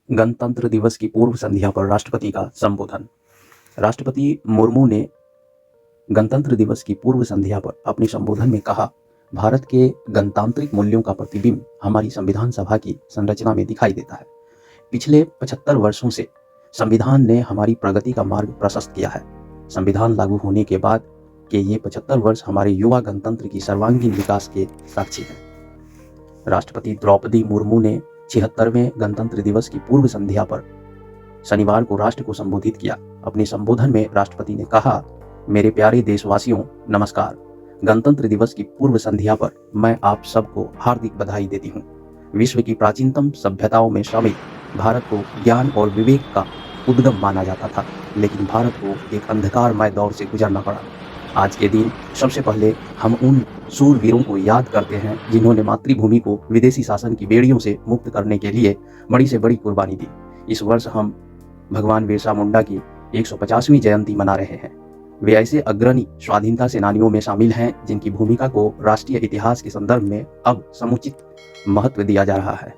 गणतंत्र दिवस की पूर्व संध्या पर राष्ट्रपति का संबोधन। राष्ट्रपति मुर्मू ने गणतंत्र दिवस की पूर्व संध्या पर अपने संबोधन में कहा, भारत के गणतांत्रिक मूल्यों का प्रतिबिंब हमारी संविधान सभा की संरचना में दिखाई देता है। पिछले 75 वर्षों से संविधान ने हमारी प्रगति का मार्ग प्रशस्त किया है। संविधान लागू होने के बाद के ये 75 वर्ष हमारे युवा गणतंत्र की सर्वांगीण विकास के साक्षी हैं। राष्ट्रपति द्रौपदी मुर्मू ने 76वें गणतंत्र दिवस की पूर्व संध्या पर शनिवार को राष्ट्र को संबोधित किया। अपने संबोधन में राष्ट्रपति ने कहा, मेरे प्यारे देशवासियों, नमस्कार। गणतंत्र दिवस की पूर्व संध्या पर मैं आप सबको हार्दिक बधाई देती हूँ। विश्व की प्राचीनतम सभ्यताओं में शामिल भारत को ज्ञान और विवेक का उद्गम माना जाता था, लेकिन भारत को एक अंधकारमय दौर से गुजरना पड़ा। आज के दिन सबसे पहले हम उन शूरवीरों को याद करते हैं जिन्होंने मातृभूमि को विदेशी शासन की बेड़ियों से मुक्त करने के लिए बड़ी से बड़ी कुर्बानी दी। इस वर्ष हम भगवान बिरसा मुंडा की 150वीं जयंती मना रहे हैं। वे ऐसे अग्रणी स्वाधीनता सेनानियों में शामिल हैं जिनकी भूमिका को राष्ट्रीय इतिहास के संदर्भ में अब समुचित महत्व दिया जा रहा है।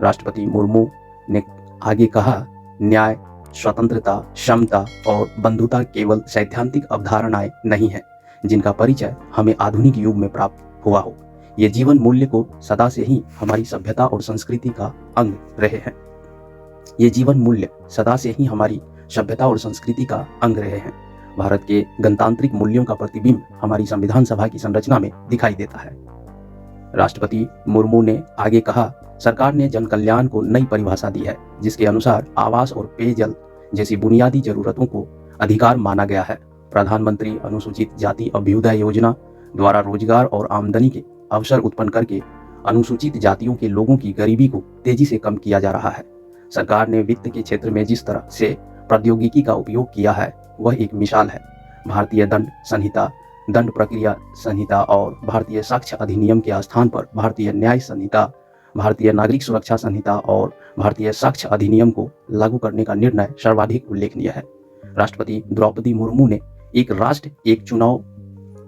राष्ट्रपति मुर्मू ने आगे कहा, न्याय, स्वतंत्रता, क्षमता और बंधुता केवल सैद्धांतिक अवधारणाएं नहीं हैं जिनका परिचय हमें आधुनिक युग में प्राप्त हुआ हो। ये जीवन मूल्य को सदा से ही हमारी सभ्यता और संस्कृति का अंग रहे हैं। ये जीवन मूल्य सदा से ही हमारी सभ्यता और संस्कृति का अंग रहे हैं। भारत के गणतांत्रिक मूल्यों का प्रतिबिंब हमारी संविधान सभा की संरचना में दिखाई देता है। राष्ट्रपति मुर्मू ने आगे कहा, सरकार ने जन कल्याण को नई परिभाषा दी है, जिसके अनुसार आवास और पेयजल जैसी बुनियादी जरूरतों को अधिकार माना गया है। प्रधानमंत्री अनुसूचित जाति अभ्युदय योजना द्वारा रोजगार और आमदनी के अवसर उत्पन्न करके अनुसूचित जातियों के लोगों की गरीबी को तेजी से कम किया जा रहा है। सरकार ने वित्त के क्षेत्र में जिस तरह से प्रौद्योगिकी का उपयोग किया है वह एक मिसाल है। भारतीय दंड संहिता, दंड प्रक्रिया संहिता और भारतीय साक्ष्य अधिनियम के स्थान पर भारतीय न्याय संहिता, भारतीय नागरिक सुरक्षा संहिता और भारतीय साक्ष्य अधिनियम को लागू करने का निर्णय सर्वाधिक उल्लेखनीय है। राष्ट्रपति द्रौपदी मुर्मू ने एक राष्ट्र एक चुनाव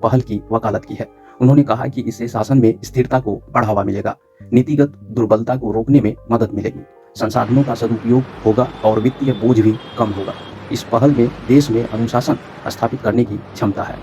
पहल की वकालत की है। उन्होंने कहा कि इससे शासन में स्थिरता को बढ़ावा मिलेगा, नीतिगत दुर्बलता को रोकने में मदद मिलेगी, संसाधनों का सदुपयोग होगा और वित्तीय बोझ भी कम होगा। इस पहल में देश में अनुशासन स्थापित करने की क्षमता है।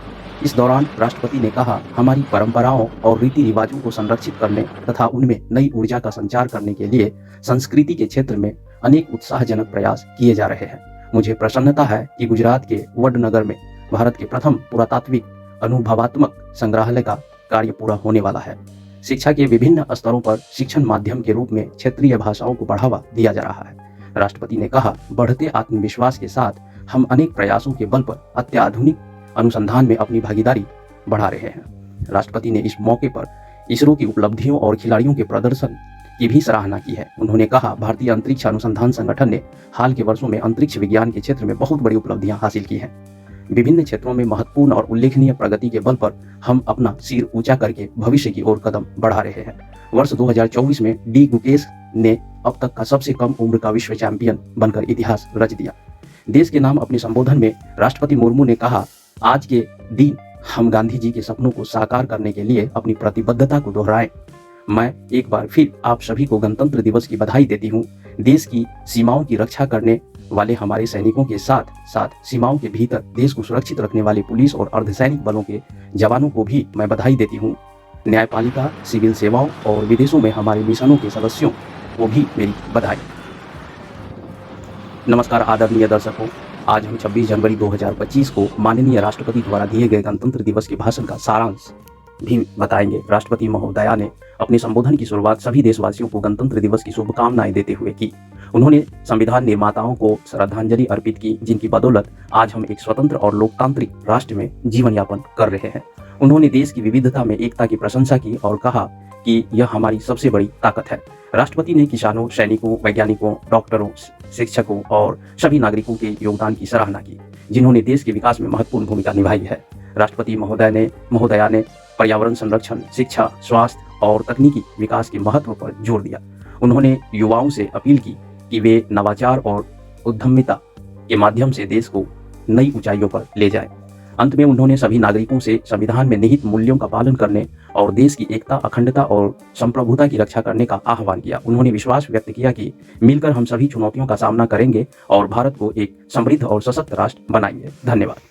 इस दौरान राष्ट्रपति ने कहा, हमारी परंपराओं और रीति रिवाजों को संरक्षित करने तथा उनमें नई ऊर्जा का संचार करने के लिए संस्कृति के क्षेत्र में अनेक उत्साहजनक प्रयास किए जा रहे हैं। मुझे प्रसन्नता है कि गुजरात के वडनगर में भारत के प्रथम पुरातात्विक अनुभवात्मक संग्रहालय का कार्य पूरा होने वाला है। शिक्षा के विभिन्न स्तरों पर शिक्षण माध्यम के रूप में क्षेत्रीय भाषाओं को बढ़ावा दिया जा रहा है। राष्ट्रपति ने कहा, बढ़ते आत्मविश्वास के साथ हम अनेक प्रयासों के बल पर अत्याधुनिक अनुसंधान में अपनी भागीदारी बढ़ा रहे हैं। राष्ट्रपति ने इस मौके पर इसरो की उपलब्धियों और खिलाड़ियों के प्रदर्शन की भी सराहना की है। उन्होंने कहा, भारतीय अंतरिक्ष अनुसंधान संगठन ने हाल के वर्षों में अंतरिक्ष विज्ञान के क्षेत्र में बहुत बड़ी उपलब्धियां हासिल की हैं। विभिन्न क्षेत्रों में महत्वपूर्ण और उल्लेखनीय प्रगति के बल पर हम अपना सिर ऊंचा करके भविष्य की ओर कदम बढ़ा रहे हैं। वर्ष 2024 में डी गुकेश ने अब तक का सबसे कम उम्र का विश्व चैंपियन बनकर इतिहास रच दिया। देश के नाम अपने संबोधन में राष्ट्रपति मुर्मू ने कहा, आज के दिन हम गांधी जी के सपनों को साकार करने के लिए अपनी प्रतिबद्धता को दोहराएं। मैं एक बार फिर आप सभी को गणतंत्र दिवस की बधाई देती हूँ। देश की सीमाओं की रक्षा करने वाले हमारे सैनिकों के साथ साथ सीमाओं के भीतर देश को सुरक्षित रखने वाले पुलिस और अर्धसैनिक बलों के जवानों को भी मैं बधाई देती हूँ। न्यायपालिका, सिविल सेवाओं और विदेशों में हमारे मिशनों के सदस्यों को भी मेरी बधाई। नमस्कार आदरणीय दर्शकों, आज हम 26 जनवरी 2025 को माननीय राष्ट्रपति द्वारा दिए गए गणतंत्र दिवस के भाषण का सारांश भी बताएंगे। राष्ट्रपति महोदया ने अपने संबोधन की शुरुआत सभी देशवासियों को गणतंत्र दिवस की शुभकामनाएं देते हुए की। उन्होंने संविधान निर्माताओं को श्रद्धांजलि अर्पित की, जिनकी बदौलत आज हम एक स्वतंत्र और लोकतांत्रिक राष्ट्र में जीवन यापन कर रहे हैं। उन्होंने देश की विविधता में एकता की प्रशंसा की और कहा कि यह हमारी सबसे बड़ी ताकत है। राष्ट्रपति ने किसानों, सैनिकों, वैज्ञानिकों, डॉक्टरों, शिक्षकों और सभी नागरिकों के योगदान की सराहना की, जिन्होंने देश के विकास में महत्वपूर्ण भूमिका निभाई है। राष्ट्रपति महोदया ने पर्यावरण संरक्षण, शिक्षा, स्वास्थ्य और तकनीकी विकास के महत्व पर जोर दिया। उन्होंने युवाओं से अपील की कि वे नवाचार और उद्यमिता के माध्यम से देश को नई ऊंचाइयों पर ले जाएं। अंत में उन्होंने सभी नागरिकों से संविधान में निहित मूल्यों का पालन करने और देश की एकता, अखंडता और संप्रभुता की रक्षा करने का आह्वान किया। उन्होंने विश्वास व्यक्त किया कि मिलकर हम सभी चुनौतियों का सामना करेंगे और भारत को एक समृद्ध और सशक्त राष्ट्र बनाएंगे। धन्यवाद।